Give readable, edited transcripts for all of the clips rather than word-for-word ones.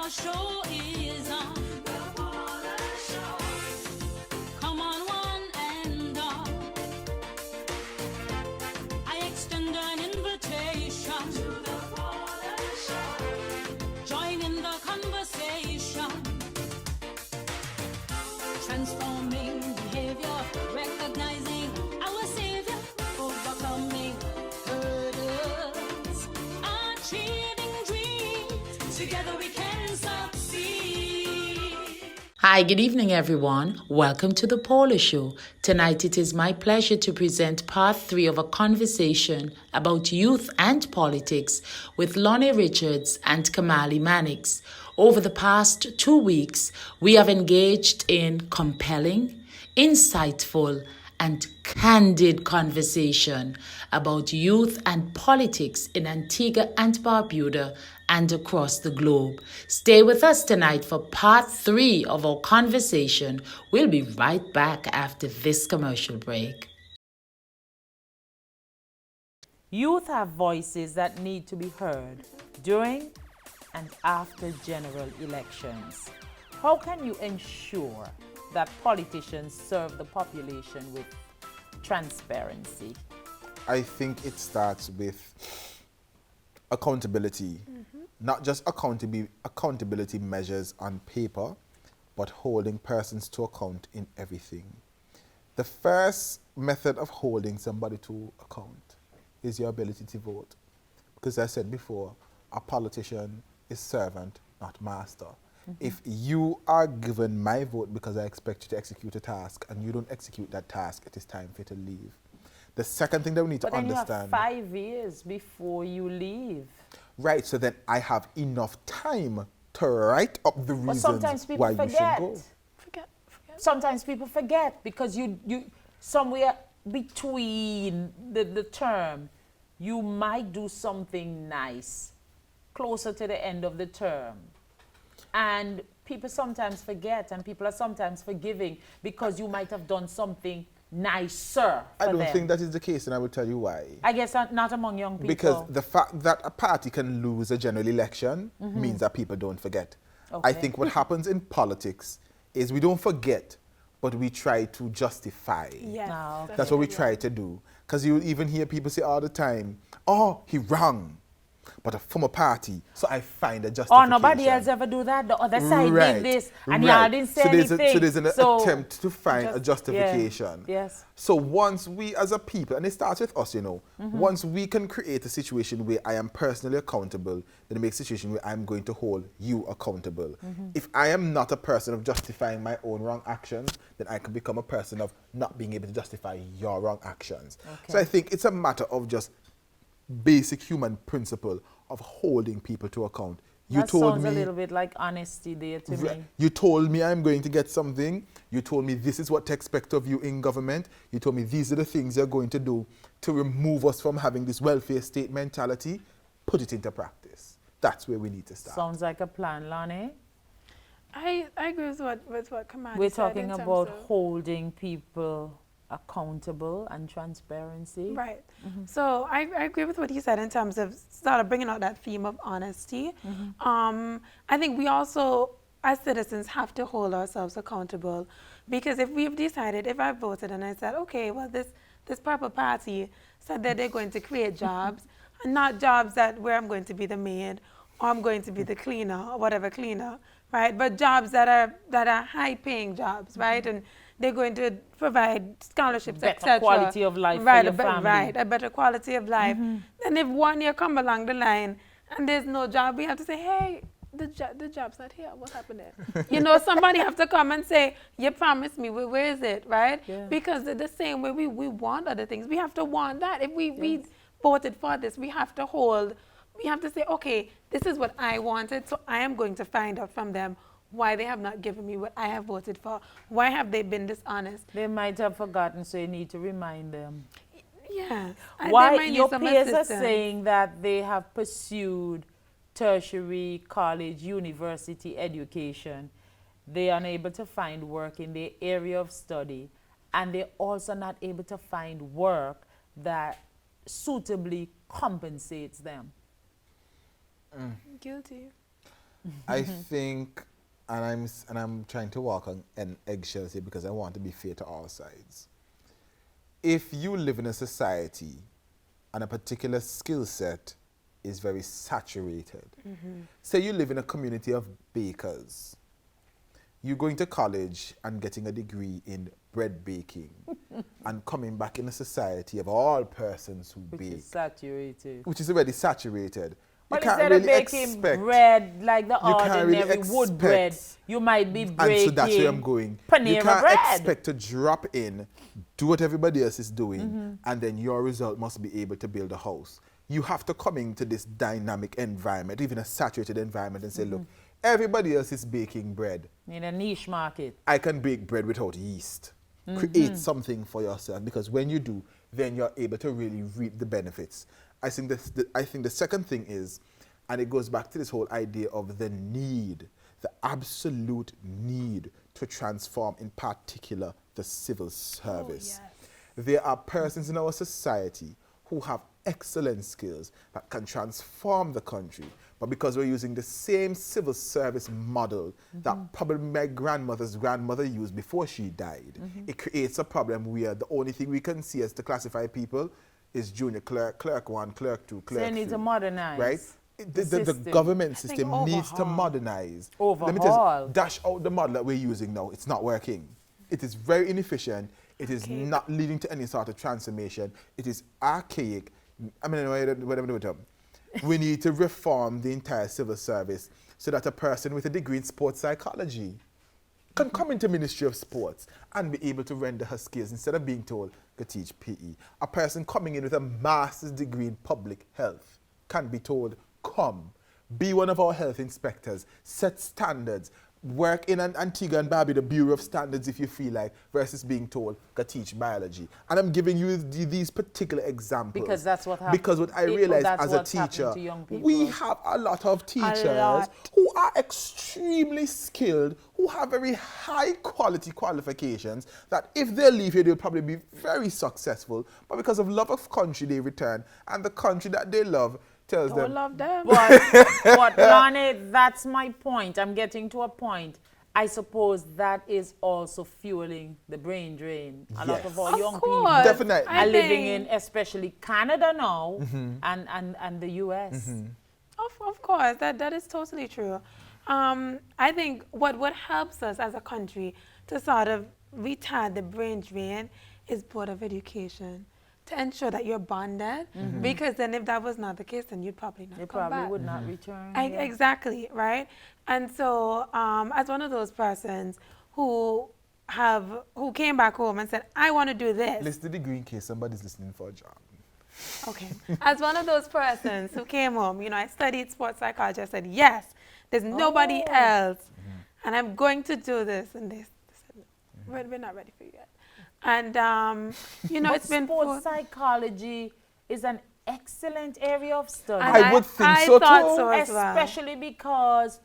Paula Show is on. The Paula Show. Come on, one and all. I extend an invitation to the Paula Show. Join in the conversation. Transforming behavior, recognizing our savior, overcoming hurdles, achieving dreams. Together we can succeed. Hi, good evening, everyone. Welcome to the Paula Show. Tonight, it is my pleasure to present part 3 of a conversation about youth and politics with Lonnie Richards and Kamali Mannix. Over the past 2 weeks, we have engaged in compelling, insightful, and candid conversation about youth and politics in Antigua and Barbuda and across the globe. Stay with us tonight for part 3 of our conversation. We'll be right back after this commercial break. Youth have voices that need to be heard during and after general elections. How can you ensure that politicians serve the population with transparency? I think it starts with accountability, not just accountability measures on paper, but holding persons to account in everything. The first method of holding somebody to account is your ability to vote. Because as I said before, a politician is servant, not master. If you are given my vote because I expect you to execute a task and you don't execute that task, it is time for you to leave. The second thing that we need to understand. But then you have 5 years before you leave. Right, so then I have enough time to write up the reasons why you should go. Sometimes people forget because you somewhere between the term, you might do something nice closer to the end of the term. And people sometimes forget, and people are sometimes forgiving because you might have done something nicer for I don't them. think that is the case, and I will tell you why. I guess not among young people. Because the fact that a party can lose a general election means that people don't forget. Okay. I think what happens in politics is we don't forget, but we try to justify. Yes. Ah, okay. That's what we try to do. Because you even hear people say all the time, oh, he wrong. But from a party, so I find a justification. Oh, nobody else ever do that. The other side did this, and y'all didn't say anything. So there's an attempt to find a justification. Yeah. Yes. So once we as a people, and it starts with us, you know, once we can create a situation where I am personally accountable, then it makes a situation where I'm going to hold you accountable. If I am not a person of justifying my own wrong actions, then I can become a person of not being able to justify your wrong actions. Okay. So I think it's a matter of just basic human principle of holding people to account. You That told sounds me a little bit like honesty there to me. You told me I'm going to get something. You told me this is what to expect of you in government. You told me these are the things you're going to do to remove us from having this welfare state mentality. Put it into practice. That's where we need to start. Sounds like a plan, Lonnie. I agree with what Kamali We're said talking in terms about of- holding people accountable and transparency. Right. So I agree with what he said in terms of sort of bringing out that theme of honesty. I think we also, as citizens, have to hold ourselves accountable, because if we've decided, if I voted and I said, okay, well, this purple party said that they're going to create jobs, and not jobs that where I'm going to be the maid or I'm going to be the cleaner or whatever cleaner, right? But jobs that are high-paying jobs, right? And they're going to provide scholarships, Better etc. quality of life for right, your family. Right, a better quality of life. Then if 1 year come along the line and there's no job, we have to say, hey, the job's not here. What happened there? You know, somebody have to come and say, you promised me, where is it, right? Yeah. Because the same way we want other things, we have to want that. If we voted for this, we have to say, okay, this is what I wanted, so I am going to find out from them why they have not given me what I have voted for. Why have they been dishonest? They might have forgotten, so you need to remind them. Yes. Why your peers are saying that they have pursued tertiary, college, university education. They are unable to find work in their area of study, and they're also not able to find work that suitably compensates them. Guilty. I think, and I'm trying to walk on an eggshells here because I want to be fair to all sides. If you live in a society and a particular skill set is very saturated, say you live in a community of bakers, you're going to college and getting a degree in bread baking and coming back in a society of all persons who Which bake, is saturated. which is already saturated. But You can't instead of really baking expect bread like the you can't really ordinary wood bread, expect- you might be and breaking so that's where I'm going. Panera You can't bread. expect to drop in, do what everybody else is doing, and then your result must be able to build a house. You have to come into this dynamic environment, even a saturated environment, and say, look, everybody else is baking bread. In a niche market. I can bake bread without yeast. Create something for yourself, because when you do, then you're able to really reap the benefits. I think the second thing is, and it goes back to this whole idea of the need, the absolute need to transform, in particular, the civil service. There are persons in our society who have excellent skills that can transform the country, but because we're using the same civil service model that probably my grandmother's grandmother used before she died, it creates a problem where the only thing we can see as to classify people is junior clerk, clerk 1, clerk 2, clerk 3. So they need to modernize. Right? The system. government system needs to overhaul. modernize. Overhaul. Let me tell you, dash out the model that we're using now. It's not working. It is very inefficient. It is not leading to any sort of transformation. It is archaic. I mean, whatever. We need to reform the entire civil service so that a person with a degree in sports psychology can come into Ministry of Sports and be able to render her skills instead of being told to teach PE. A person coming in with a master's degree in public health can be told, come, be one of our health inspectors, set standards, work in an Antigua and Barbuda Bureau of Standards if you feel like, versus being told to teach biology. And I'm giving you these particular examples. Because that's what happens. Because what I realize That's as a what's happening teacher, to young people. we have a lot of teachers lot. who are extremely skilled, who have very high quality qualifications, that if they leave here, they'll probably be very successful. But because of love of country, they return. And the country that they love tells Don't them, love them. But Lonnie, that's my point. I'm getting to a point. I suppose that is also fueling the brain drain. A lot of our Of young course. people Definitely. are I living think- in, especially Canada now, and the US. Of course, that is totally true. I think what helps us as a country to sort of retard the brain drain is Board of Education, to ensure that you're bonded, because then if that was not the case, then you'd probably not They come probably back. would not return. Exactly, right? And so as one of those persons who came back home and said, I want to do this. list the degree in case somebody's listening for a job. Okay. As one of those persons who came home, I studied sports psychology. I said, yes, there's nobody else. And I'm going to do this. And they said, no, we're not ready for you yet. And, But it's been sports psychology is an excellent area of study. And I would think I so thought too. so as well. Especially because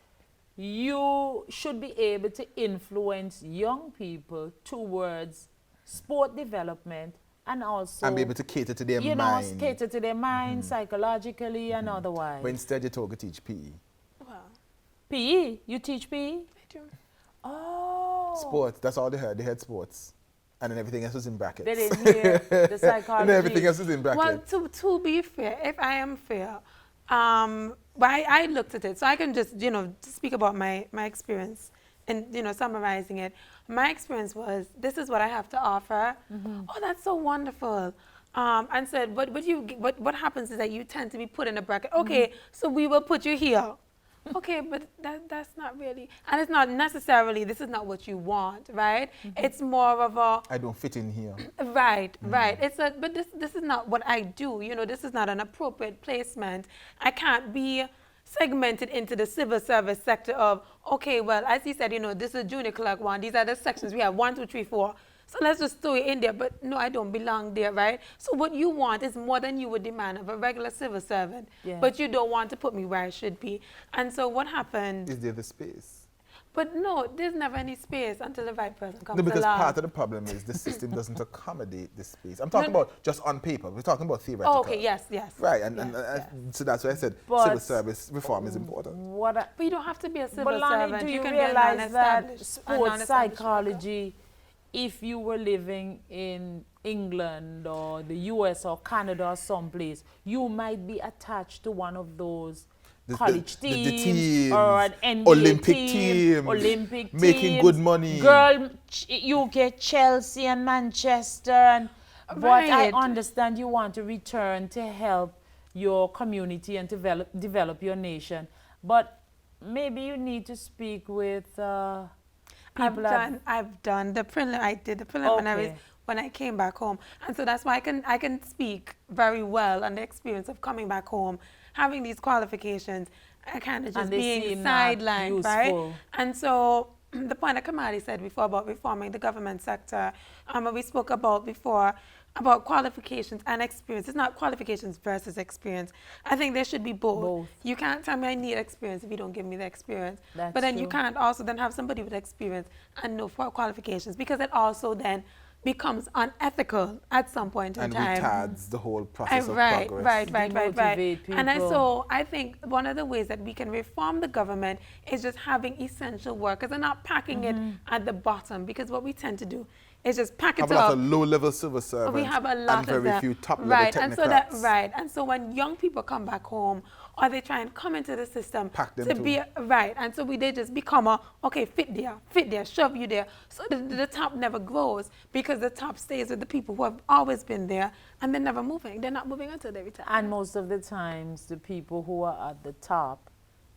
you should be able to influence young people towards sport development and also And be able to cater to their you mind. know, cater to their mind psychologically and otherwise. But instead, you're told to teach PE. Well, PE, you teach PE? I do. Oh, Sports, that's all they heard. They had sports. And then everything else was in brackets. they didn't hear the psychology. And everything else was in brackets. Well, to be fair, if I am fair, but I looked at it, so I can just, speak about my experience and, summarizing it. My experience was, this is what I have to offer. Oh, that's so wonderful. And said, what happens is that you tend to be put in a bracket. Okay, so we will put you here. Okay, but that's not really, and it's not necessarily, this is not what you want, right? It's more of a, I don't fit in here. right. But this is not what I do. This is not an appropriate placement. I can't be segmented into the civil service sector of, okay, well, as he said, this is junior clerk 1. These are the sections we have 1, 2, 3, 4. So let's just throw it in there. But no, I don't belong there, right? So what you want is more than you would demand of a regular civil servant. Yeah. But you don't want to put me where I should be. And so what happened? Is there the space? But no, there's never any space until the right person comes No, because along. part of the problem is the system doesn't accommodate this space. I'm talking about just on paper. We're talking about theoretical. Oh, okay, yes. Right, and yes. so that's why I said But civil service reform is important. But But you don't have to be a civil Lonnie, servant. do you can realize be a that non-established- a sports non-established psychology, if you were living in England or the US or Canada or someplace, you might be attached to one of those college teams, or an NBA Olympic team, teams, Olympic making teams, good money. Girl, UK, Chelsea and Manchester. But I Right. understand you want to return to help your community and develop your nation. But maybe you need to speak with people. I've done the prelim. I did the preliminaries Okay. when I came back home, and so that's why I can speak very well on the experience of coming back home, having these qualifications, and kind of just And they being seem not sidelined, right? useful. And so the point that Kamali said before about reforming the government sector, what we spoke about before, about qualifications and experience. It's not qualifications versus experience. I think there should be both. You can't tell me I need experience if you don't give me the experience. That's but then you true. can't also then have somebody with experience and no qualifications, because it also then becomes unethical at some point in And time. retards the whole process of Right. progress. Demotivate And people. so I think one of the ways that we can reform the government is just having essential workers and not packing it at the bottom, because what we tend to do is just pack it Have a lot up. of low-level civil servants We have a lot and of very them. few top-level right, technocrats. and so when young people come back home, or they try and come into the system Pack them to too. be right, and so they just become fit there, shove you there. So the top never grows, because the top stays with the people who have always been there, and they're never moving. They're not moving until they retire. And most of the times, the people who are at the top,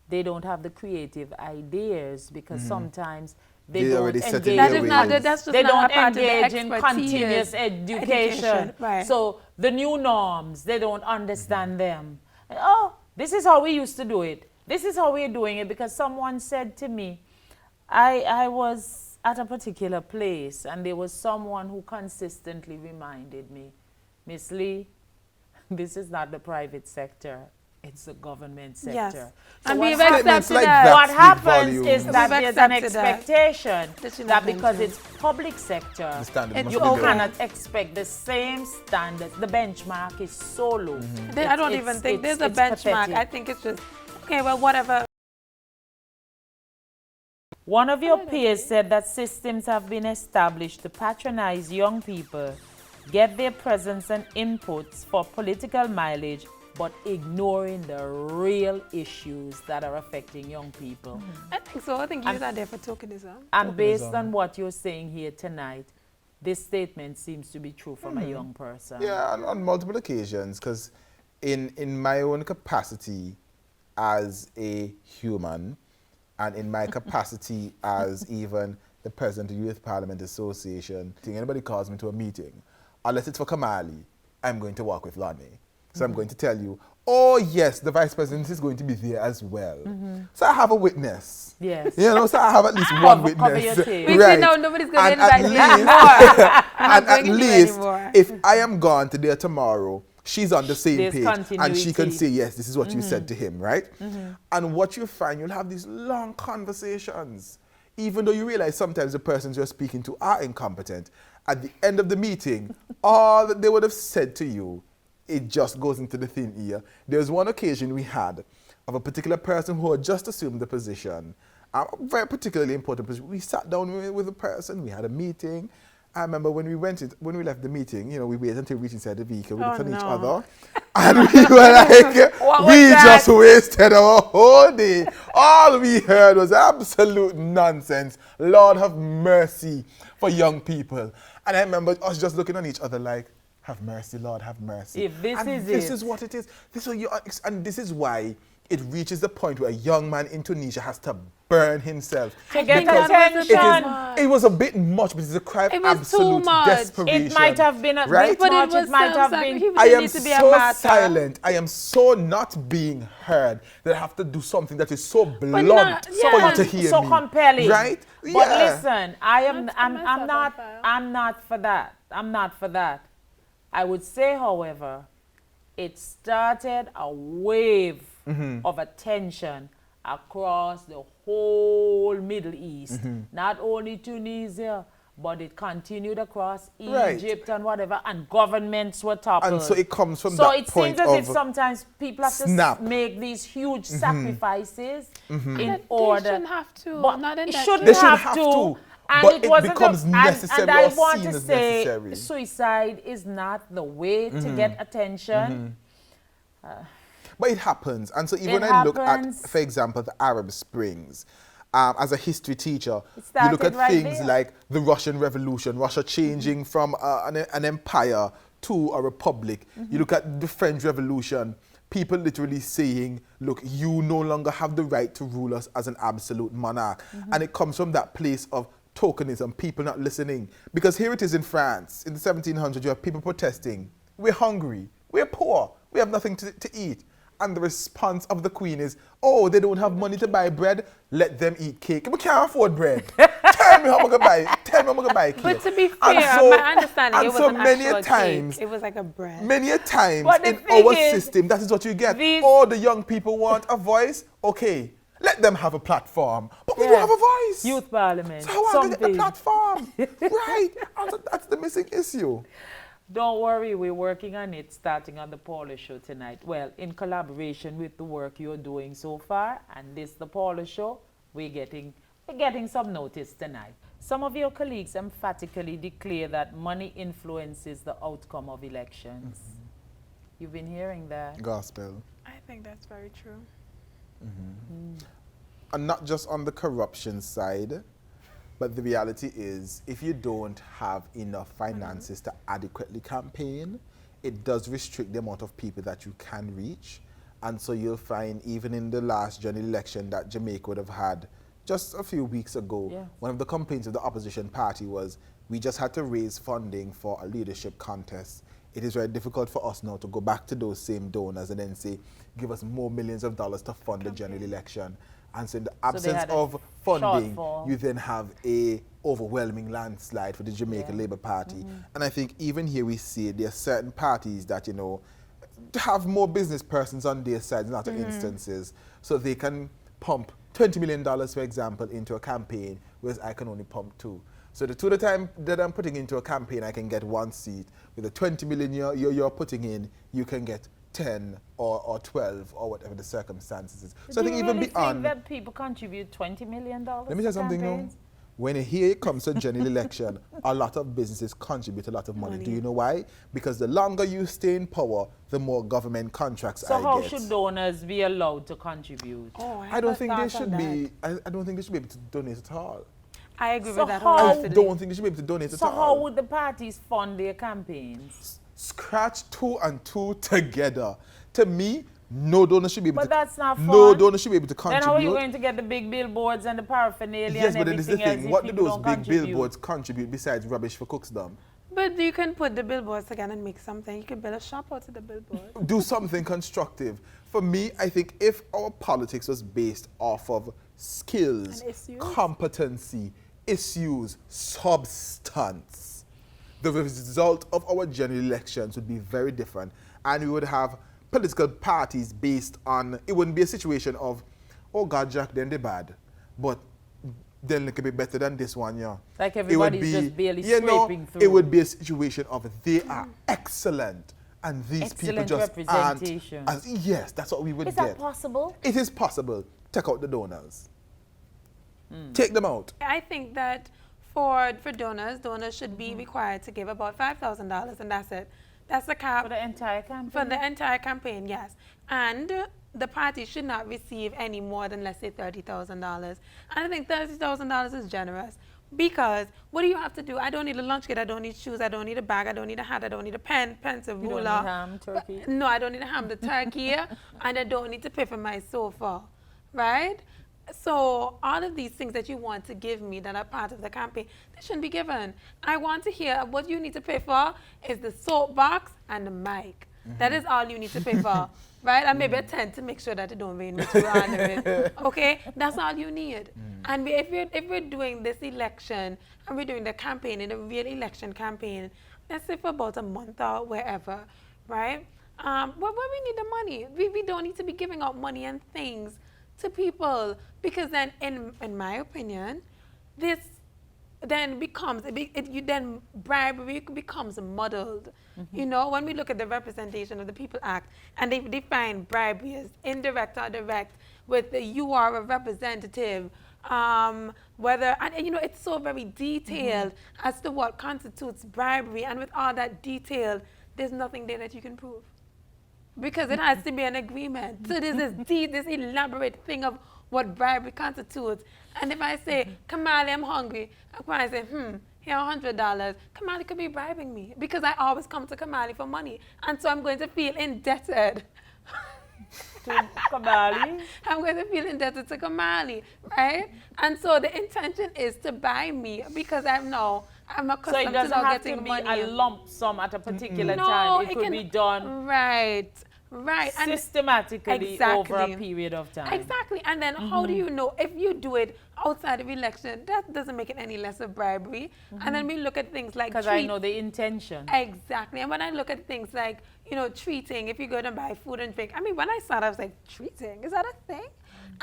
they don't have the creative ideas, because sometimes they They don't already set engage. in That their is not ways. that's just They not don't a part of the engage in expertise. continuous education. Right. So the new norms, they don't understand them. Oh, this is how we used to do it. This is how we're doing it, because someone said to me, I was at a particular place, and there was someone who consistently reminded me, Miss Lee, this is not the private sector, it's the government sector. Yes. So And what we've happens- accepted like that. that. what speak happens volumes. is that We've there's an accepted that. expectation This should that have been because true. it's public sector, The standard It's must you be okay. there. cannot expect the same standards. The benchmark is so low. I don't even think there's a benchmark. I think it's just, okay, well, whatever. One of your peers said that systems have been established to patronize young people, get their presence and inputs for political mileage, but ignoring the real issues that are affecting young people. I think so. I think you're not there for tokenism. And based on what you're saying here tonight, this statement seems to be true from a young person. Yeah, on multiple occasions, because in my own capacity as a human, and in my capacity as even the president of the Youth Parliament Association, if anybody calls me to a meeting, unless it's for Kamali, I'm going to walk with Lonnie. So I'm going to tell you, oh yes, the vice president is going to be there as well. So I have a witness. Yes. You know, so I have at least one witness. Cover your tail. We see now nobody's going to And invite me at anymore. and at going to do least, anymore. if I am gone today or tomorrow, she's on the same There's page. And she can continuity. say, yes, this is what you said to him, right? And what you find, you'll have these long conversations. Even though you realize sometimes the persons you're speaking to are incompetent, at the end of the meeting, all that they would have said to you, it just goes into the thin ear. There's one occasion we had of a particular person who had just assumed the position, a very particularly important position. We sat down with the person, we had a meeting. I remember when we left the meeting, you know, we waited until we reached inside the vehicle, we looked at each no. other, and we were like, What was we that? just wasted our whole day. All we heard was absolute nonsense. Lord have mercy for young people. And I remember us just looking at each other like, have mercy, Lord, have mercy. If this and is this it. is what it is. And this is why it reaches the point where a young man in Tunisia has to burn himself. To get Because attention. it was a bit much, but it's a cry of It was too absolute much. desperation. It might have been a right? bit But much, it was it might have self-sacrifice. been. He I really am need to be a so martyr. silent. I am so not being heard that I have to do something that is so blunt not- for you yeah. to hear so me. compelling. Right? But Yeah. listen, I'm not for that. I'm not for that. I would say, however, it started a wave of attention across the whole Middle East. Not only Tunisia, but it continued across Right. Egypt and whatever, and governments were toppled. And so it comes from So that it point seems as if of sometimes people have snap. to make these huge sacrifices in They order. shouldn't have to. But Not in it that shouldn't They case. shouldn't have have to, And but it it wasn't becomes and necessary I or want seen to as say necessary. suicide is not the way to get attention. But it happens. And so even It when I look at, happens. for example, the Arab Springs, as a history teacher, you started look at right things there. like the Russian Revolution, Russia changing from an empire to a republic. You look at the French Revolution, people literally saying, look, you no longer have the right to rule us as an absolute monarch. And it comes from that place of tokenism, people not listening. Because here it is in France, in the 1700s, you have people protesting. We're hungry, we're poor, we have nothing to eat. And the response of the queen is, oh, they don't have money to buy bread, let them eat cake. We can't afford bread. Tell me how I'm gonna buy cake. But to be And fair, so- my understanding, and it was so an many a actual times, cake. It was like a bread. Many a times But the in thing our is, system, that is what you get. these- Oh, the young people want a voice? Okay, let them have a platform. But we Yeah. don't have a voice. Youth parliament. So how are we going to get the something. platform? Right. And so that's the missing issue. Don't worry, we're working on it starting on the Paula Show tonight. Well, in collaboration with the work you're doing so far, and this, the Paula Show, we're getting some notice tonight. Some of your colleagues emphatically declare that money influences the outcome of elections. You've been hearing that. Gospel. I think that's very true. And not just on the corruption side, but the reality is, if you don't have enough finances to adequately campaign, it does restrict the amount of people that you can reach. And so you'll find, even in the last general election that Jamaica would have had just a few weeks ago, Yeah. one of the complaints of the opposition party was, we just had to raise funding for a leadership contest. It is very difficult for us now to go back to those same donors and then say, give us more millions of dollars to fund the general election. And so in the absence had a of funding, shortfall. you then have a overwhelming landslide for the Jamaican Labour Party. And I think even here we see there are certain parties that, you know, have more business persons on their side in other instances. So they can pump $20 million, for example, into a campaign, whereas I can only pump 2. So the 2 that I'm putting into a campaign, I can get 1 seat. With the 20 million you're putting in, you can get 10 or 12 or whatever the circumstances is. So I Do think you even really beyond... think that people contribute $20 million Let me tell you something now. When here it comes to general election, a lot of businesses contribute a lot of money. Do you know why? Because the longer you stay in power, the more government contracts So I how get. should donors be allowed to contribute? Oh, I don't have think they thoughts on should that. be. I don't think they should be able to donate at all. I agree So with that how- I wholeheartedly. don't think they should be able to donate So at how all. would the parties fund their campaigns? Scratch 2 and 2 together. To me, no donor should be able But to. that's not No fun. donor should be able to Then contribute. how are you going to get the big billboards and the paraphernalia Yes, and but then this is the everything else thing. if What do people those don't big contribute? billboards contribute besides rubbish for Cooksdom? But you can put the billboards together and make something. You can build a shop out of the billboard. Do something constructive. For me, I think if our politics was based off of skills, And issues. competency, issues, substance, the result of our general elections would be very different. And we would have political parties based on, it wouldn't be a situation of, oh God, Jack, then they're bad. But then they could be better than this one, yeah. Like It would everybody's just barely you know, scraping through. It would be a situation of they are excellent and these people Excellent just representation. aren't. Yes, that's what we would Is get. that possible? It is possible. Take out the donors. Take them out. I think that for donors should be required to give about $5,000, and that's it. That's the cap. For the entire campaign? For the entire campaign, yes. And the party should not receive any more than, let's say, $30,000. And I think $30,000 is generous. Because what do you have to do? I don't need a lunch kit. I don't need shoes. I don't need a bag. I don't need a hat. I don't need a pen, pencil, You ruler. don't need ham, turkey? No, I don't need a ham, the turkey. And I don't need to pay for my sofa. Right? So all of these things that you want to give me that are part of the campaign, they shouldn't be given. I want to hear what you need to pay for is the soapbox and the mic. That is all you need to pay for, right? And maybe a tent to make sure that it don't rain with you under it. Okay, that's all you need. And if we're doing this election and we're doing the campaign in a real election campaign, let's say for about a month or wherever, right? Where we need the money, we don't need to be giving out money and things to people, because then, in my opinion, this then becomes then bribery becomes muddled. You know, when we look at the Representation of the People Act, and they define bribery as indirect or direct, with the you are a representative, whether, and you know, it's so very detailed as to what constitutes bribery, and with all that detail, there's nothing there that you can prove, because it has to be an agreement. So there's this elaborate thing of what bribery constitutes. And if I say, Kamali, I'm hungry, I say, here $100, Kamali could be bribing me, because I always come to Kamali for money. And so I'm going to feel indebted. To Kamali? I'm going to feel indebted to Kamali, right? And so the intention is to buy me, because I'm accustomed So it doesn't to now have getting to be money. a lump sum at a particular No, time. It could can be done right. And systematically over a period of time. Exactly. And then how do you know if you do it outside of election? That doesn't make it any less of bribery. And then we look at things like Because I know the intention. Exactly. And when I look at things like, you know, treating, if you go to buy food and drink, I mean, when I started, I was like, treating? Is that a thing?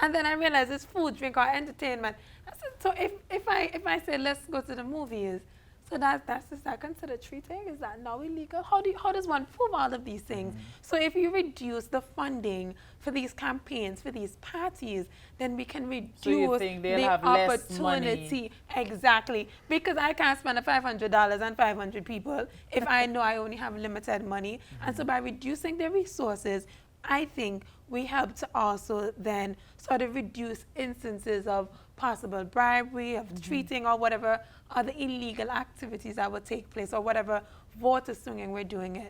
And then I realized it's food, drink, or entertainment. I said, so if I say, let's go to the movies, so is that considered treating? Is that now illegal? How does one prove all of these things? So if you reduce the funding for these campaigns, for these parties, then we can reduce the opportunity. Exactly. Because I can't spend $500 on 500 people if I know I only have limited money. And so by reducing the resources, I think we help to also then sort of reduce instances of possible bribery, of treating, or whatever other illegal activities that would take place, or whatever voter swinging we're doing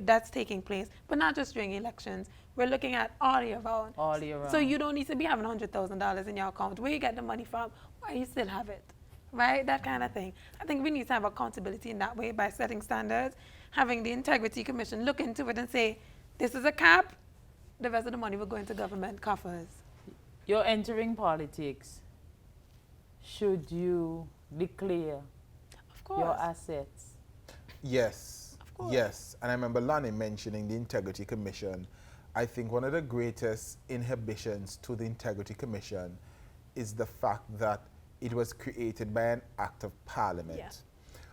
that's taking place. But not just during elections. We're looking at all year round. All year round. So you don't need to be having $100,000 in your account. Where you get the money from? Why you still have it? Right? That kind of thing. I think we need to have accountability in that way by setting standards, having the Integrity Commission look into it and say, this is a cap, the rest of the money will go into government coffers. You're entering politics. Should you declare your assets? Yes. Of course. Yes. And I remember Lani mentioning the Integrity Commission. I think one of the greatest inhibitions to the Integrity Commission is the fact that it was created by an act of Parliament. Yeah.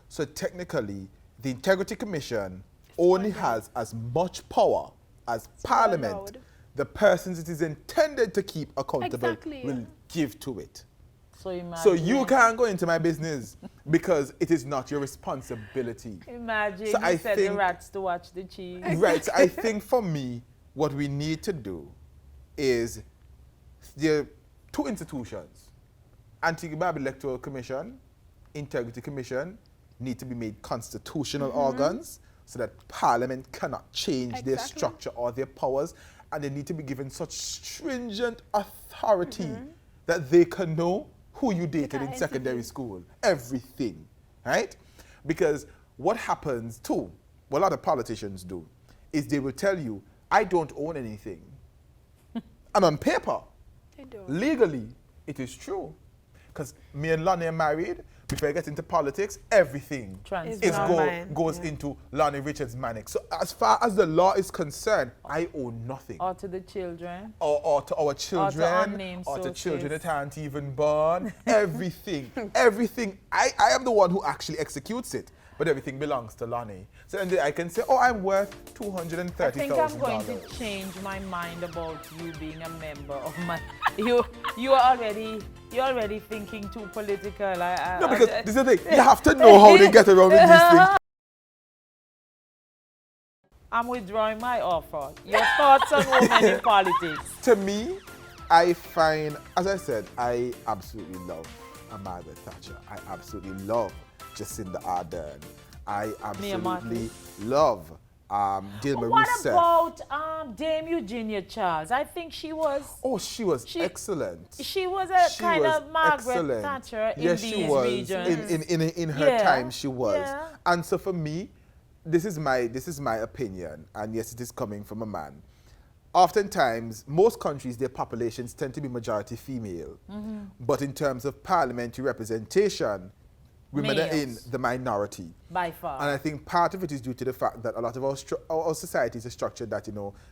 So technically, the Integrity Commission only has as much power as Parliament, allowed. the persons it is intended to keep accountable Exactly, will give to it. So imagine. So you can't go into my business because it is not your responsibility. Imagine So you I set the think- rats to watch the cheese. Right. So I think for me, what we need to do is there are two institutions. Anti-Bible Electoral Commission, Integrity Commission need to be made constitutional organs so that Parliament cannot change their Exactly. structure or their powers, and they need to be given such stringent authority that they can know who you dated in secondary school, everything, right? Because what happens too, what a lot of politicians do, is they will tell you, I don't own anything. And on paper, They don't. legally, it is true. Because me and Lonnie are married. Before I get into politics, everything Transfer. It's not mine. goes into Lonnie Richards' Manic. So as far as the law is concerned, I own nothing. Or to the children. Or to our children, unnamed or to sources. children that aren't even born. Everything. Everything. I am the one who actually executes it. But everything belongs to Lonnie. So then I can say, oh, I'm worth $230,000. I think I'm going to change my mind about you being a member of my. You're already thinking too political. No, because this is the thing. You have to know how they get around with these things. I'm withdrawing my offer. Your thoughts on women in politics? To me, I find, as I said, I absolutely love Margaret Thatcher. I absolutely love Jacinda Ardern. I absolutely love Dilma What Rousseff. about Dame Eugenia Charles? I think she was. Oh, she was excellent. She was a She kind was of Margaret excellent. Thatcher in Yes, these she was. regions. In her Yeah, time, she was. yeah. And so for me, this is my opinion, and yes, it is coming from a man. Oftentimes, most countries, their populations tend to be majority female. But in terms of parliamentary representation, women are in Males. the minority. By far. And I think part of it is due to the fact that a lot of our societies are structured that,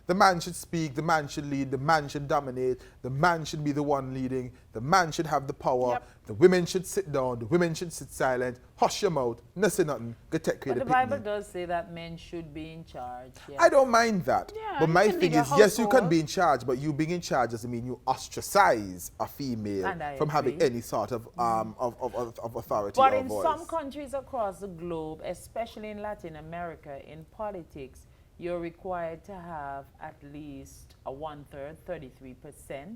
the man should speak, the man should lead, the man should dominate, the man should be the one leading, the man should have the power, the women should sit down, the women should sit silent, hush your mouth, no say nothing, go take care of But the the Bible picnic. does say that men should be in charge. Yes. I don't mind that. Yeah, but you my can thing lead a is, yes, you can household. be in charge, but you being in charge doesn't mean you ostracize a female And I from having agree. any sort of authority But or in voice. some countries across the globe, especially in Latin America, in politics, you're required to have at least a 1/3, 33%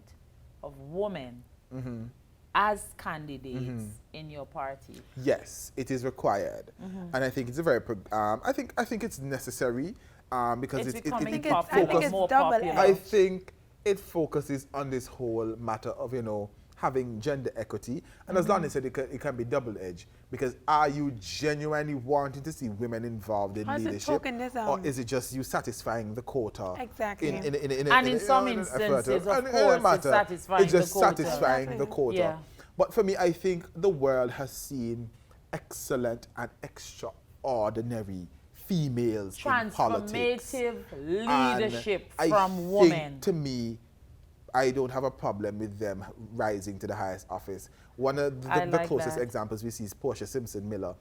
of women as candidates in your party. Yes, it is required, and I think it's a very. I think it's necessary because It's it becoming it's- I popular, think it's more double popular. I think it focuses on this whole matter of having gender equity, and as Lonnie said, it can be double-edged, because are you genuinely wanting to see women involved in Or is it leadership, tokenism? or is it just you satisfying the quota? Exactly. And in some instances, of course, it's satisfying it's just the quota. satisfying the Exactly. quota. Yeah. But for me, I think the world has seen excellent and extraordinary females in politics. Transformative And leadership I from think, women. to me, I don't have a problem with them rising to the highest office. One of the, I the like closest that. examples we see is Portia Simpson Miller.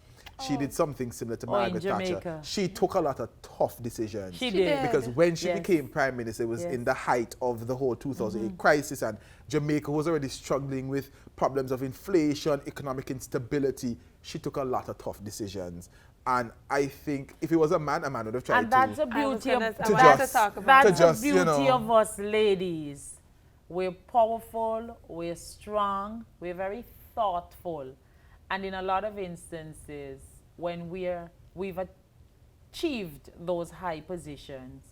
She did something similar to Oh, in Margaret Thatcher. Jamaica. She took a lot of tough decisions. She did. did. Because when she Yes. became prime minister, it was Yes. in the height of the whole 2008 crisis, and Jamaica was already struggling with problems of inflation, economic instability. She took a lot of tough decisions. And I think if it was a man would have tried And that's to. the I was beauty of gonna- I To wanted just- to talk about that's to that. the just, beauty of us ladies. We're powerful, we're strong, we're very thoughtful. And in a lot of instances, when we've achieved those high positions,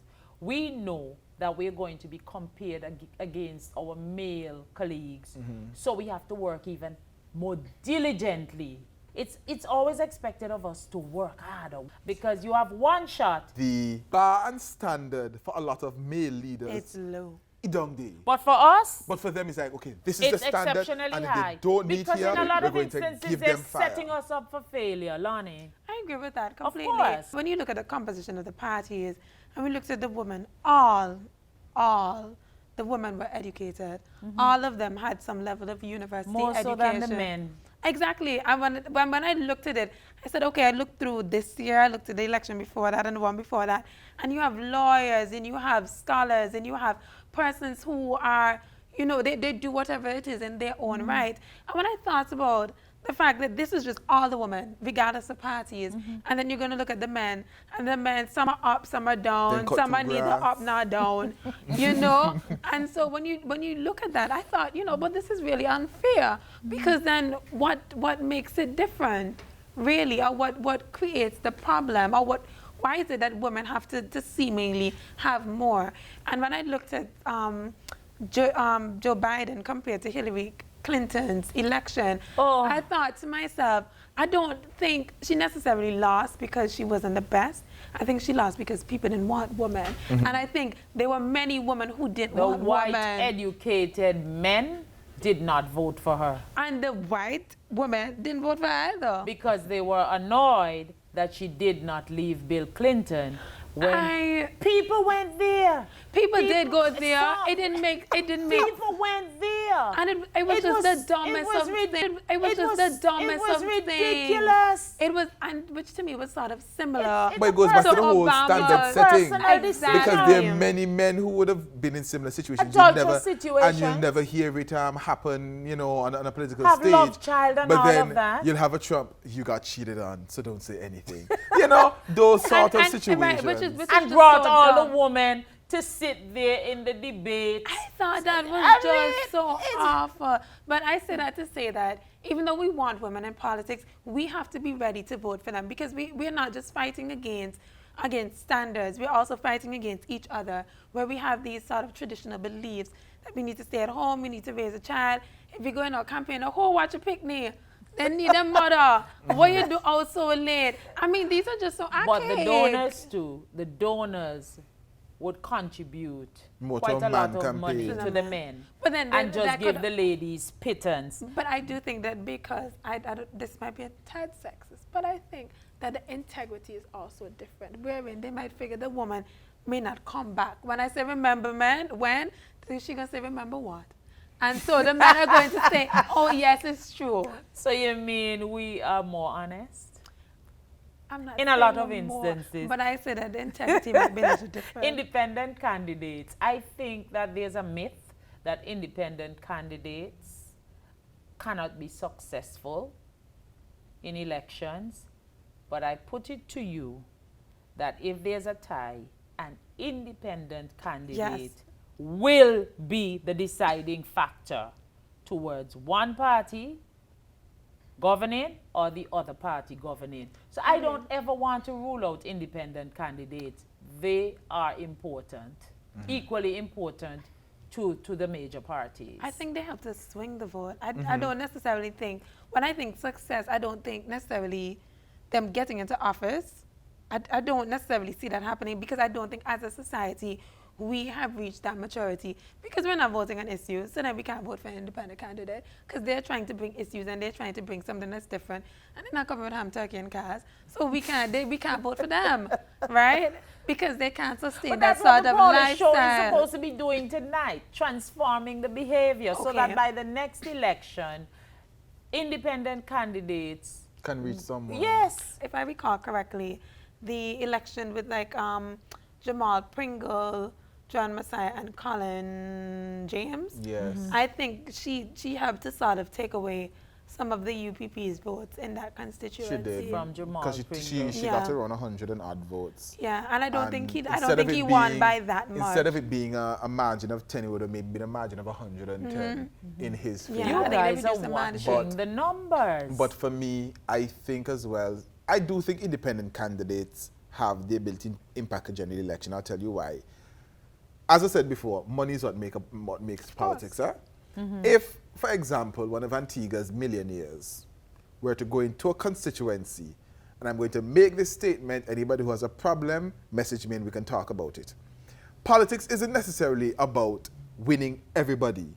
we know that we're going to be compared against our male colleagues. So we have to work even more diligently. It's always expected of us to work harder, because you have one shot. The bar and standard for a lot of male leaders, It's low. it don't dey. But for us, But for them, it's like, okay, this is the it's standard, exceptionally and if high. they don't meet Because here, in a lot we're of going to instances, give they're them fire. setting us up for failure, Lonnie. I agree with that completely. course. When you look at the composition of the parties, and we looked at the women, all the women were educated. All of them had some level of university More education. so than the men. Exactly. And when I looked at it, I said, okay, I looked through this year, I looked at the election before that and the one before that, and you have lawyers, and you have scholars, and you have persons who are, they do whatever it is in their own right. And when I thought about the fact that this is just all the women, regardless of parties, and then you're going to look at the men, and the men, some are up, some are down, cut some are through neither grass. up nor down, And so when you look at that, I thought, but this is really unfair, because then what makes it different, really, or what creates the problem, or why is it that women have to seemingly have more? And when I looked at Joe Biden compared to Hillary Clinton's election, Oh. I thought to myself, I don't think she necessarily lost because she wasn't the best. I think she lost because people didn't want women. And I think there were many women who didn't The want white women. educated men did not vote for her And the white women didn't vote for her either. because they were annoyed that she did not leave Bill Clinton. When people went there. People did go there. Stop. It didn't make. People went there. And it was just the dumbest of things. It was just the dumbest of things. ridiculous. It was, and which to me was sort of similar. It's But it goes back to So the whole Obama's standard setting. personal Exactly. Because there are many men who would have been in similar situations. Adulterous And situations. you'll never hear it happen, on a political Have stage. love child and but all then of that. you'll have a Trump, you got cheated on, so don't say anything. Those sort of situations. Right, which is And just brought so all dumb. the women to sit there in the debate. I thought that was I just mean, so it's- awful. But I say that to say that even though we want women in politics, we have to be ready to vote for them, because we're not just fighting against standards. We're also fighting against each other, where we have these sort of traditional beliefs that we need to stay at home, we need to raise a child. If you're going to a campaign, watch a picnic. They need a mother. What you do out so late? I mean, these are just so archaic. But the donors too, the donors would contribute More to quite a a lot man of money campaign. to the men But then and just that give could- the ladies pittance. But I do think that because this might be a tad sexist, but I think that the integrity is also different. Wherein they might figure the woman may not come back. When I say remember, man, when she gonna say remember what? And so the men are going to say, oh yes, it's true. So you mean we are more honest? I'm not In a lot saying of no more, instances. but I say that the integrity might be a little different. Independent candidates. I think that there's a myth that independent candidates cannot be successful in elections. But I put it to you that if there's a tie, an independent candidate will be the deciding factor towards one party governing or the other party governing. So I don't ever want to rule out independent candidates. They are important, equally important to the major parties. I think they have to swing the vote. I don't necessarily think, when I think success, I don't think necessarily them getting into office. I don't necessarily see that happening because I don't think as a society we have reached that maturity because we're not voting on issues, so then we can't vote for an independent candidate because they're trying to bring issues and they're trying to bring something that's different, and they're not coming with ham, turkey, and cars, so we can't vote for them, right? Because they can't sustain But that that's what sort the of Polish show is lifestyle. supposed to be doing tonight, transforming the behavior so that Okay. by the next election, independent candidates, Can reach someone. yes, If I recall correctly, the election with like Jamal Pringle, John Messiah, and Colin James. Yes. I think she helped to sort of take away some of the UPP's votes in that constituency. She did. from Jamal Because Pringle. she got around 100 and odd votes. Yeah, and I don't And think he instead of it won being- by that much. Instead of it being a margin of 10, it would have maybe been a margin of 110 in his favor. Yeah, you I think they guys reduced are the margin. watching But- the numbers. But for me, I think as well, I do think independent candidates have the ability to impact a general election. I'll tell you why. As I said before, money is what makes politics. Huh? If, for example, one of Antigua's millionaires were to go into a constituency, and I'm going to make this statement, anybody who has a problem, message me and we can talk about it. Politics isn't necessarily about winning everybody.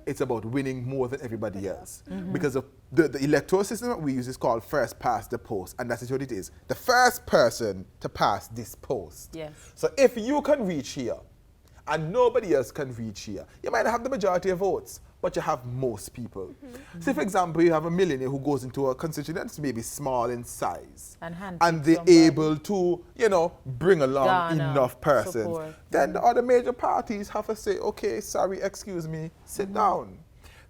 It's about winning more than everybody else. Because of the electoral system that we use is called first past the post, and that's what it is. The first person to pass this post. Yes. So if you can reach here, and nobody else can reach here, you might have the majority of votes, but you have most people. Say, for example, you have a millionaire who goes into a constituency that's maybe small in size, And handpick they're somebody. able to, bring along Garner enough persons. support. Then the other major parties have to say, okay, sorry, excuse me, sit down.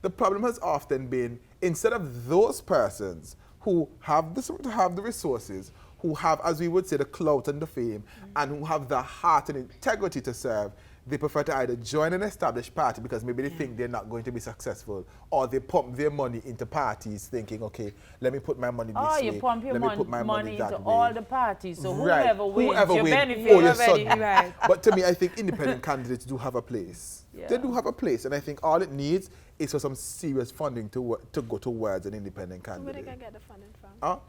The problem has often been, instead of those persons who have the resources, who have, as we would say, the clout and the fame, and who have the heart and integrity to serve, they prefer to either join an established party because maybe they think they're not going to be successful, or they pump their money into parties thinking, okay, let me put my money this Oh, way, you pump your let me put my money that into way. all the parties. So Right. whoever wins, Whoever you wins, benefit. oh, you're already. son. Right. But to me, I think independent candidates do have a place. Yeah. They do have a place, and I think all it needs is for some serious funding to go towards an independent Where they candidate. can get the funding from?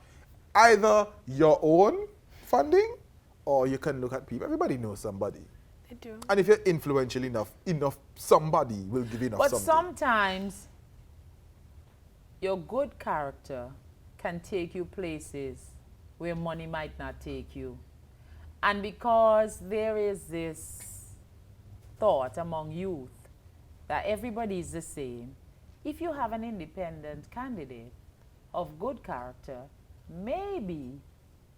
Either your own funding, or you can look at people. Everybody knows somebody. They do. And if you're influential enough, somebody will give you enough But something. sometimes your good character can take you places where money might not take you. And because there is this thought among youth that everybody is the same, if you have an independent candidate of good character, maybe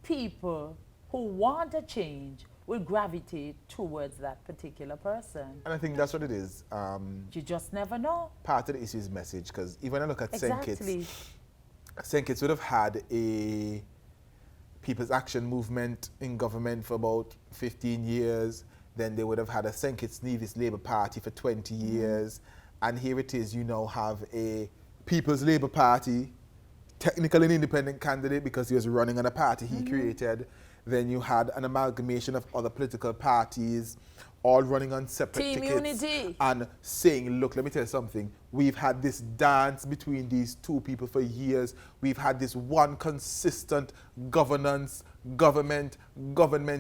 people who want a change will gravitate towards that particular person. And I think that's what it is. You just never know. Part of the issue is message, because even when I look at St. Exactly. Kitts, St. Kitts would have had a People's Action movement in government for about 15 years. Then they would have had a St. Kitts Nevis Labour Party for 20 years. And here it is, you now have a People's Labour Party, technically an independent candidate because he was running on a party he created. Then you had an amalgamation of other political parties, all running on separate Team tickets. unity. And saying, look, let me tell you something. We've had this dance between these two people for years. We've had this one consistent governance government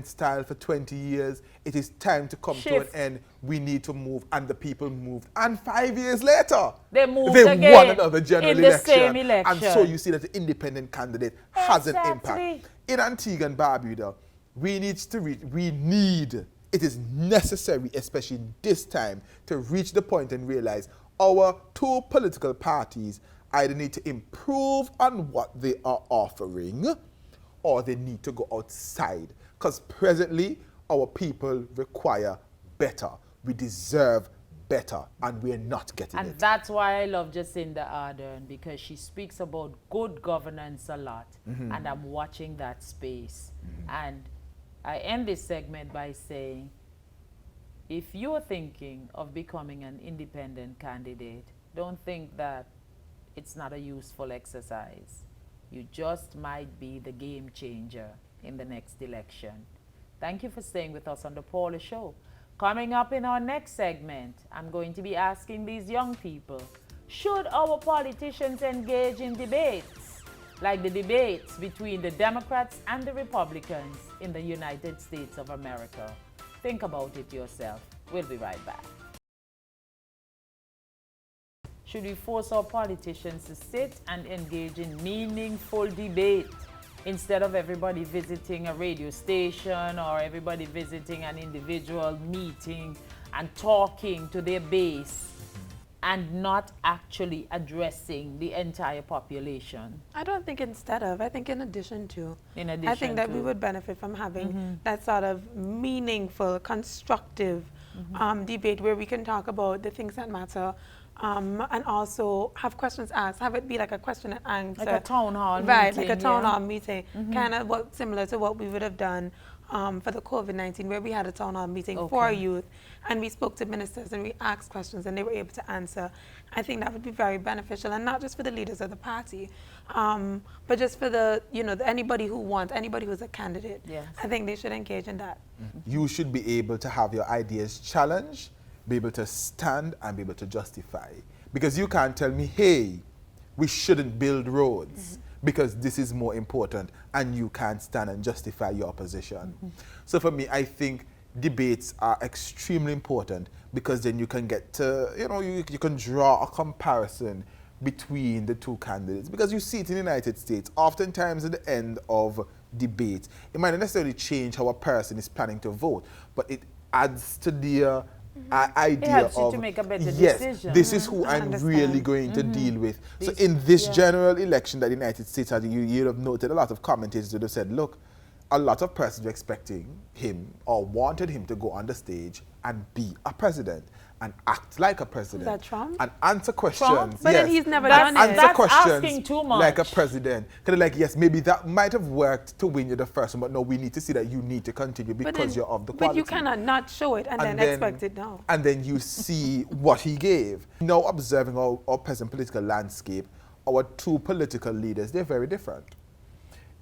style for 20 years. It is time to come to an Shift. end. We need to move, and the people moved. And 5 years later, They moved they again won another general in the election. same election. And so you see that the independent candidate has an Exactly. impact. In Antigua and Barbuda, it is necessary, especially this time, to reach the point and realize our two political parties either need to improve on what they are offering, or they need to go outside. Because presently, our people require better. We deserve better, and we're not getting And it. that's why I love Jacinda Ardern, because she speaks about good governance a lot. And I'm watching that space. And I end this segment by saying, if you're thinking of becoming an independent candidate, don't think that it's not a useful exercise. You just might be the game changer in the next election. Thank you for staying with us on The Paula Show. Coming up in our next segment, I'm going to be asking these young people, should our politicians engage in debates, like the debates between the Democrats and the Republicans in the United States of America? Think about it yourself. We'll be right back. Should we force our politicians to sit and engage in meaningful debate instead of everybody visiting a radio station or everybody visiting an individual meeting and talking to their base and not actually addressing the entire population? I don't think instead of, I think in addition to. In I addition think that we to. would benefit from having that sort of meaningful, constructive debate where we can talk about the things that matter, and also have questions asked, have it be like a question and answer. Like a town hall right, meeting. like a town yeah. hall meeting, kind of similar to what we would have done for the COVID-19, where we had a town hall meeting for our youth, and we spoke to ministers and we asked questions and they were able to answer. I think that would be very beneficial, and not just for the leaders of the party, but just for the, anybody who's a candidate. Yes. I think they should engage in that. You should be able to have your ideas challenged, be able to stand and be able to justify. Because you can't tell me, hey, we shouldn't build roads because this is more important, and you can't stand and justify your position. So for me, I think debates are extremely important, because then you can get to, you can draw a comparison between the two candidates. Because you see it in the United States, oftentimes at the end of debate, it might not necessarily change how a person is planning to vote, but it adds to their idea It helps you of, to make a better yes, decision. this is who I I'm understand. really going to deal with. So in this general election that the United States had, you'd have noted a lot of commentators would have said, look, a lot of persons were expecting him or wanted him to go on the stage and be a president and act like a president. that Trump? And answer questions. But then yes. he's never That's- done it. Answer That's questions asking too much. like a president. Kind of like, yes, maybe that might have worked to win you the first one, but no, we need to see that you need to continue because you're of the quality. But you cannot not show it and then expect it now. And then you see what he gave. Now observing our present political landscape, our two political leaders, they're very different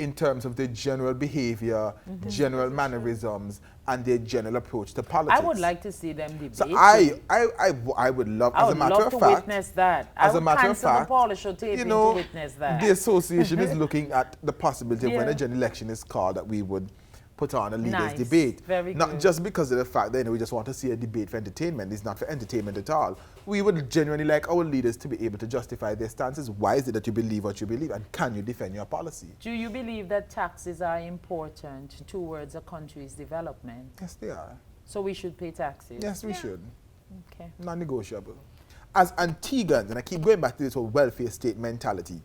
in terms of their general behavior, general mannerisms, and their general approach to politics. I would like to see them debate. So I would love, I as a would matter love of to fact, witness that. I as a would matter of cancel the fact, Paula Show taping to witness that. the association is looking at the possibility of when Yeah. a general election is called that we would put on a leaders Nice. debate. Very not good. just because of the fact that we just want to see a debate for entertainment. It's not for entertainment at all. We would genuinely like our leaders to be able to justify their stances. Why is it that you believe what you believe, and can you defend your policy? Do you believe that taxes are important towards a country's development? Yes, they are. So we should pay taxes? Yes, we should. Okay. Non-negotiable. As Antiguans, and I keep going back to this whole welfare state mentality,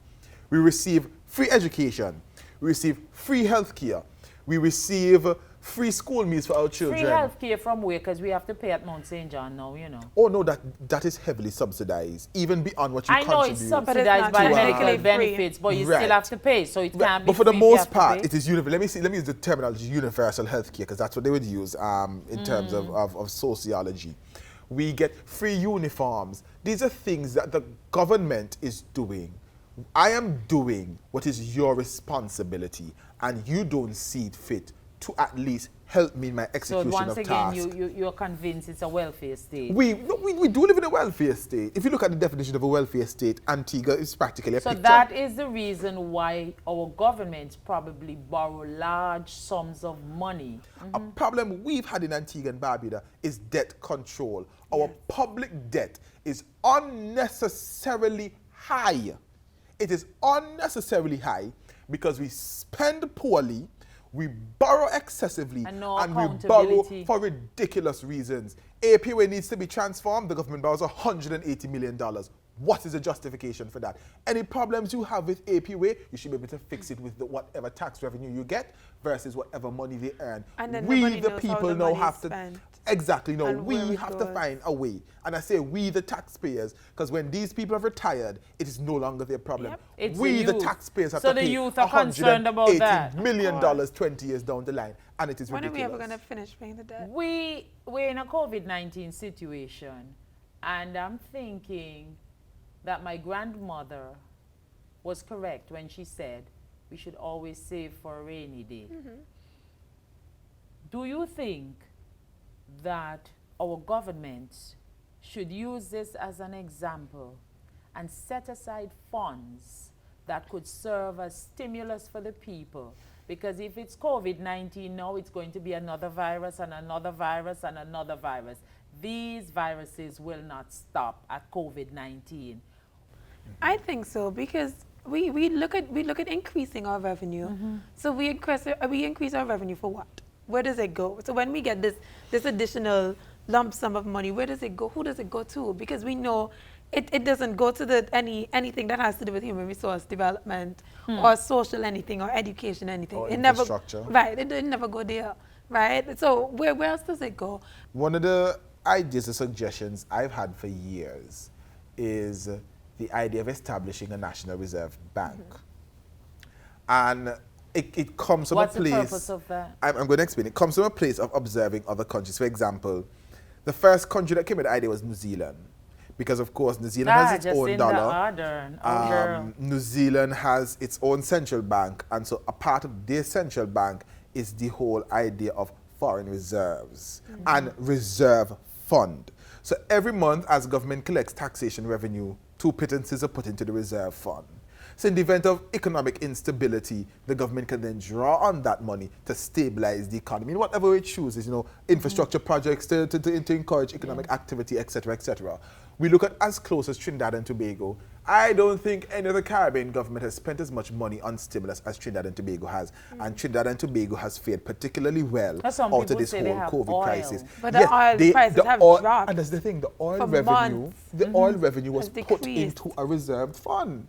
we receive free education, we receive free health care, we receive free school meals for our children. Free health care from where? Because we have to pay at Mount St. John now, Oh no, that is heavily subsidized, even beyond what you I know contribute. it's But it's subsidized not by technically medical free. benefits, but you Right. still have to pay, so it can't be But for the free if you most have to part, pay. it is universal. Let me use the terminology universal health care, because that's what they would use in terms of sociology. We get free uniforms. These are things that the government is doing. I am doing what is your responsibility, and you don't see it fit to at least help me in my So execution once of again, tasks. you're convinced it's a welfare state. We do live in a welfare state. If you look at the definition of a welfare state, Antigua is practically a So picture. that is the reason why our governments probably borrow large sums of money. A problem we've had in Antigua and Barbuda is debt control. Our public debt is unnecessarily high. It is unnecessarily high because we spend poorly, we borrow excessively, And no we borrow accountability. for ridiculous reasons. APWA needs to be transformed. The government borrows $180 million. What is the justification for that? Any problems you have with APWA, you should be able to fix it with whatever tax revenue you get versus whatever money they earn. And then We, nobody the knows how people, the now money is have to spent exactly no. and where We it have to goes. find a way, and I say we, the taxpayers, because when these people have retired, it is no longer their problem. Yep. It's We, the the youth. taxpayers, have So to the pay youth are concerned about that. $180 million Of course. 20 years down the line, and it is When are we ridiculous. ever going to finish paying the debt? We're in a COVID-19 situation, and I'm thinking that my grandmother was correct when she said we should always save for a rainy day. Do you think that our governments should use this as an example and set aside funds that could serve as stimulus for the people? Because if it's COVID-19 now, it's going to be another virus and another virus and another virus. These viruses will not stop at COVID-19. I think so, because we look at increasing our revenue. So we increase our revenue for what? Where does it go? So when we get this additional lump sum of money, where does it go? Who does it go to? Because we know it doesn't go to anything that has to do with human resource development or social anything or education anything. Or it never infrastructure. right. It never go there. Right. So where else does it go? One of the ideas or suggestions I've had for years is the idea of establishing a National Reserve Bank. And it comes from What's a the place... purpose of that? I'm going to explain. It comes from a place of observing other countries. For example, the first country that came with the idea was New Zealand. Because, of course, New Zealand has its own dollar. New Zealand has its own central bank. And so a part of their central bank is the whole idea of foreign reserves and reserve fund. So every month, as government collects taxation revenue, 2 pittances are put into the reserve fund. So in the event of economic instability, the government can then draw on that money to stabilize the economy in whatever way it chooses, infrastructure projects to encourage economic activity, etc., etc. We look at as close as Trinidad and Tobago. I don't think any other Caribbean government has spent as much money on stimulus as Trinidad and Tobago has. And Trinidad and Tobago has fared particularly well Some out of people this say whole they have COVID oil. crisis. But the oil prices have dropped And that's the thing, the oil for revenue, months. the oil revenue was Has put decreased. into a reserved fund.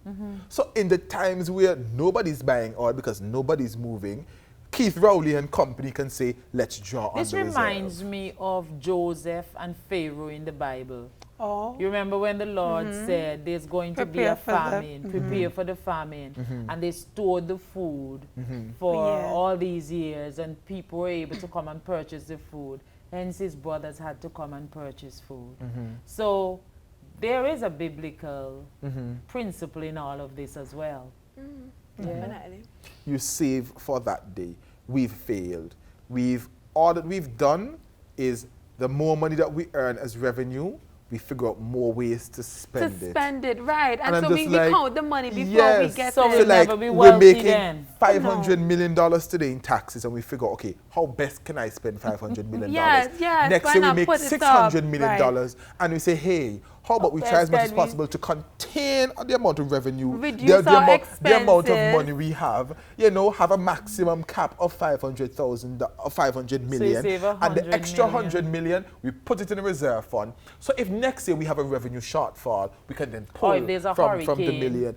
So in the times where nobody's buying oil because nobody's moving, Keith Rowley and company can say, let's draw on This the reserve. reminds me of Joseph and Pharaoh in the Bible. Oh. You remember when the Lord said there's going to be a Prepare for the- famine, prepare for the famine, and they stored the food for Yeah. all these years, and people were able to come and purchase the food. Hence his brothers had to come and purchase food. So there is a biblical principle in all of this as well. Definitely. You save for that day. We've failed. All that we've done is the more money that we earn as revenue, we figure out more ways to spend it. Spend it, right. And I'm so we just like, count the money before we yes. get So it. we'll like never be we're wealthy making then. $500 million today in taxes, and we figure, okay, how best can I spend $500 million? Yes, Next why year we not make put it $600 up? million, Right. and we say, hey, how about we How try as best much as can we possible to contain the amount of revenue, Reduce the our amount of expenses. money we have, have a maximum cap of 500 million, save and the 100 extra million. 100 million, we put it in a reserve fund. So if next year we have a revenue shortfall, we can then pull if there's a from the hurricane. million.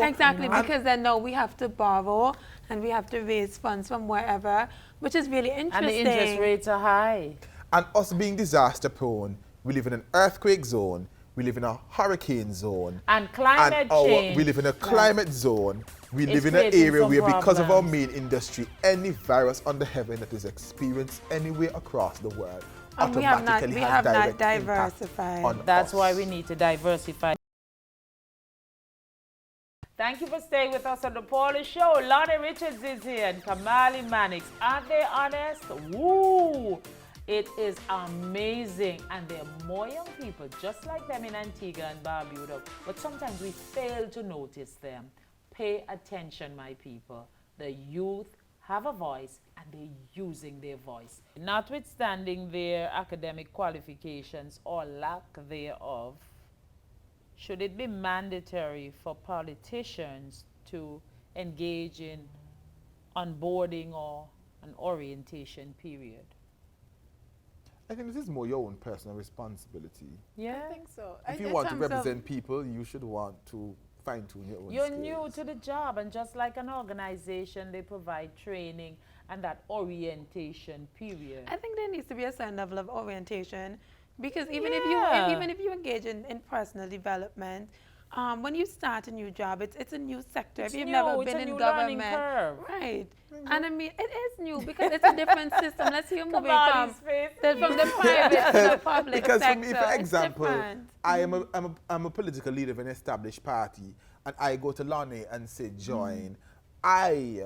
Exactly, and- because then now we have to borrow and we have to raise funds from wherever, which is really And interesting. the interest rates are high. And us being disaster prone, we live in an earthquake zone, we live in a hurricane zone, And climate change. we live in a climate zone. We It's live in an creating area some where, because of our problems. main industry, any virus under heaven that is experienced anywhere across the world And we have not- automatically we has have not direct impact diversified. on That's us. why we need to diversify. Thank you for staying with us on the Paula Show. Lonnie Richards is here and Kamali Mannix. Aren't they honest? Woo! It is amazing. And there are more young people just like them in Antigua and Barbuda. But sometimes we fail to notice them. Pay attention, my people. The youth have a voice and they're using their voice. Notwithstanding their academic qualifications or lack thereof, should it be mandatory for politicians to engage in onboarding or an orientation period? I think this is more your own personal responsibility. Yeah. I think so. If you want to represent people, you should want to fine-tune your own You're skills. new to the job, and just like an organization, they provide training and that orientation period. I think there needs to be a certain level of orientation, because even Yeah. if you engage in personal development, when you start a new job, it's a new sector. It's if you've new, never it's been a in new learning government, curve. right? And I mean, it is new because it's a different system. Let's say you're moving from Kamali's face. from the private to the public Because sector. for me, for It's example, different. I'm a political leader of an established party, and I go to Lonnie and say join. I,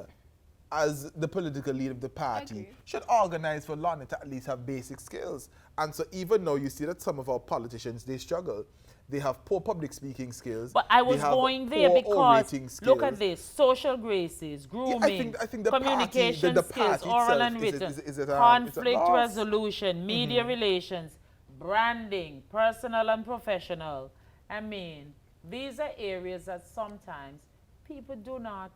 as the political leader of the party, agree. should organize for Lonnie to at least have basic skills. And so even though you see that some of our politicians, they struggle, they have poor public speaking skills. But I they was have going there poor because orating look at skills. this: social graces, grooming, I think the communication party, the skills, party oral itself and written, is it a conflict loss? resolution, media relations, branding, personal and professional. I mean, these are areas that sometimes people do not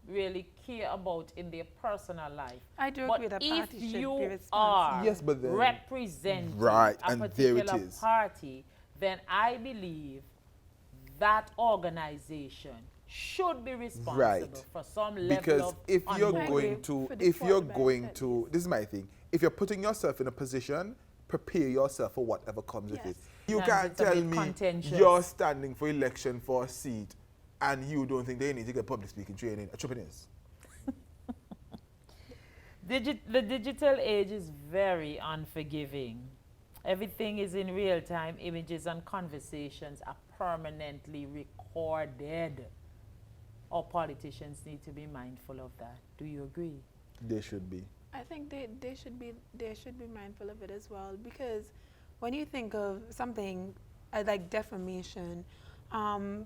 really care about in their personal life. I do But agree that if parties should be you responsible. are Yes, but then- representing Right, a and there it particular is. party, then I believe that organization should be responsible Right. for some level Because of if you're onboarding. going to, For the if you're fallback going to, that this is my thing. If you're putting yourself in a position, prepare yourself for whatever comes with it. Yes. You Yes, can't it's a tell bit me contentious. you're standing for election for a seat and you don't think they need to get public speaking training. A tripping is. The digital age is very unforgiving. Everything is in real time. Images and conversations are permanently recorded. Our politicians need to be mindful of that. Do you agree? They should be. I think they should be mindful of it as well, because when you think of something like defamation,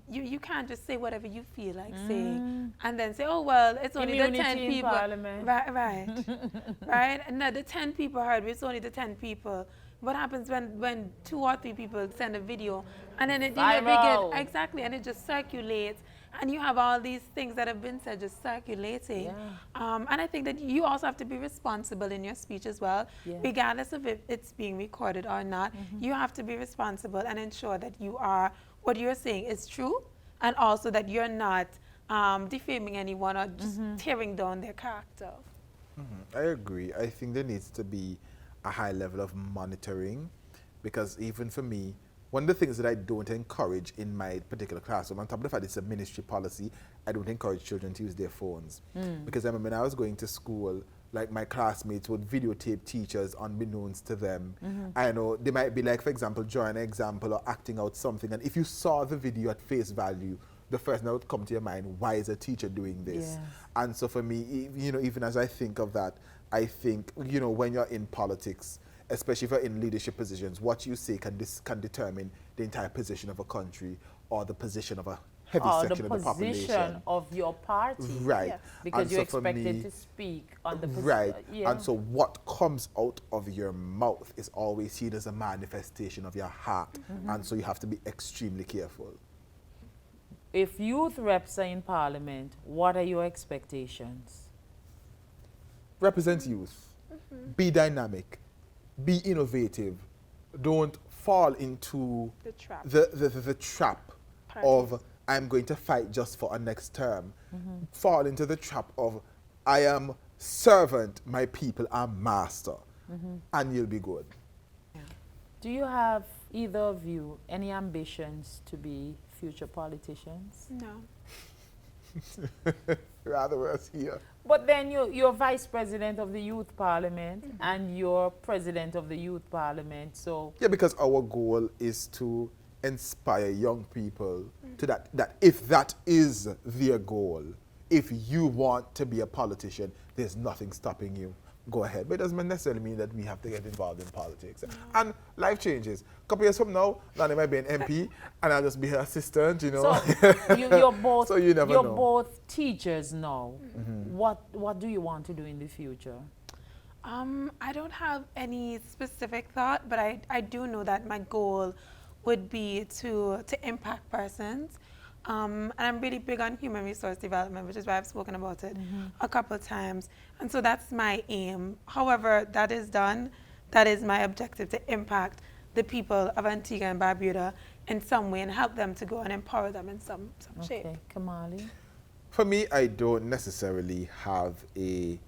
you can't just say whatever you feel like saying and then say, oh well, it's only the 10 Immunity in people. Parliament. Right. Right? And no, the 10 people heard, it's only the 10 people. What happens when 2 or 3 people send a video and then it Viral. exactly, and it just circulates, and you have all these things that have been said just circulating. Yeah. And I think that you also have to be responsible in your speech as well, Yeah. regardless of if it's being recorded or not. You have to be responsible and ensure that what you're saying is true, and also that you're not defaming anyone or just tearing down their character. I agree. I think there needs to be a high level of monitoring, because even for me, one of the things that I don't encourage in my particular classroom, on top of the fact it's a ministry policy, I don't encourage children to use their phones. Because I remember when I was going to school, like my classmates would videotape teachers unbeknownst to them. I know they might be like, for example, drawing an example or acting out something, and if you saw the video at face value, the first thing that would come to your mind, why is a teacher doing this? Yes. And so for me, even as I think of that, I think, when you're in politics, especially if you're in leadership positions, what you say can determine the entire position of a country or the position of a heavy section of the population. Position of your party. Right. Yes. Because And you're so for expected me- to speak on the position. Right. Yeah. And so what comes out of your mouth is always seen as a manifestation of your heart. And so you have to be extremely careful. If youth reps are in Parliament, what are your expectations? Represent youth. Be dynamic. Be innovative. Don't fall into The trap. the trap Parties. of I'm going to fight just for a next term. Fall into the trap of I am servant, my people are master. And you'll be good. Do you have, either of you, any ambitions to be future politicians? No. Rather worse here. But then you're vice president of the youth parliament and you're president of the youth parliament. So Yeah, because our goal is to inspire young people to that if that is their goal, if you want to be a politician, there's nothing stopping you. Go ahead. But it doesn't necessarily mean that we have to get involved in politics. And life changes. A couple years from now, Lonnie might be an MP, and I'll just be her assistant, you know. So you're both, so you never you're know. both teachers now. What do you want to do in the future? I don't have any specific thought, but I do know that my goal would be to impact persons. And I'm really big on human resource development, which is why I've spoken about it a couple of times. And so that's my aim. However, that is done. That is my objective, to impact the people of Antigua and Barbuda in some way and help them to go and empower them in some shape. Okay, Kamali. For me, I don't necessarily have a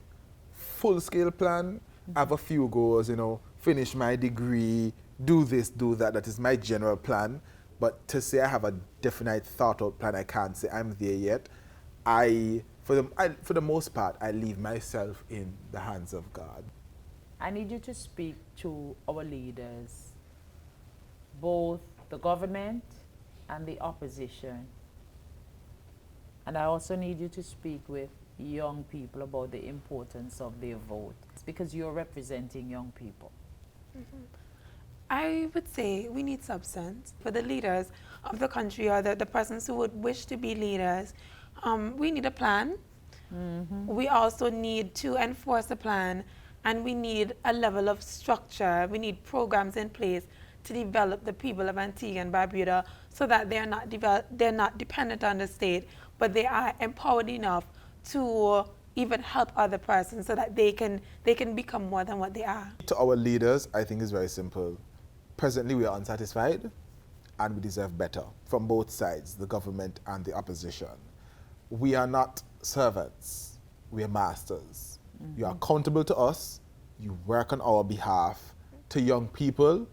full-scale plan. I have a few goals, you know, finish my degree, do this, do that. That is my general plan. But to say I have a definite thought-out plan, I can't say I'm there yet. For the most part, I leave myself in the hands of God. I need you to speak to our leaders, both the government and the opposition. And I also need you to speak with young people about the importance of their vote. It's because you're representing young people. I would say we need substance for the leaders of the country, or the persons who would wish to be leaders. We need a plan. We also need to enforce a plan, and we need a level of structure. We need programs in place to develop the people of Antigua and Barbuda so that they're not dependent on the state, but they are empowered enough to even help other persons so that they can become more than what they are. To our leaders, I think it's very simple. Presently, we are unsatisfied, and we deserve better from both sides, the government and the opposition. We are not servants, we are masters. You are accountable to us, you work on our behalf. To young people,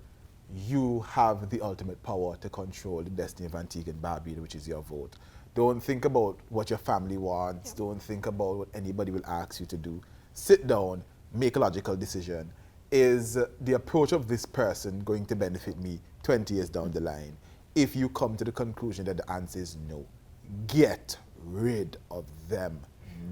you have the ultimate power to control the destiny of Antigua and Barbuda, which is your vote. Don't think about what your family wants, don't think about what anybody will ask you to do. Sit down, make a logical decision. Is the approach of this person going to benefit me 20 years down the line? If you come to the conclusion that the answer is no, get rid of them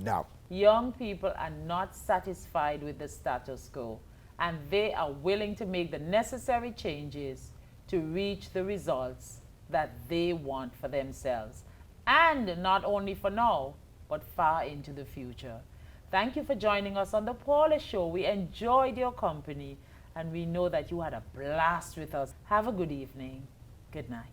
now. Young people are not satisfied with the status quo, and they are willing to make the necessary changes to reach the results that they want for themselves. And not only for now, but far into the future. Thank you for joining us on The Paula Show. We enjoyed your company, and we know that you had a blast with us. Have a good evening. Good night.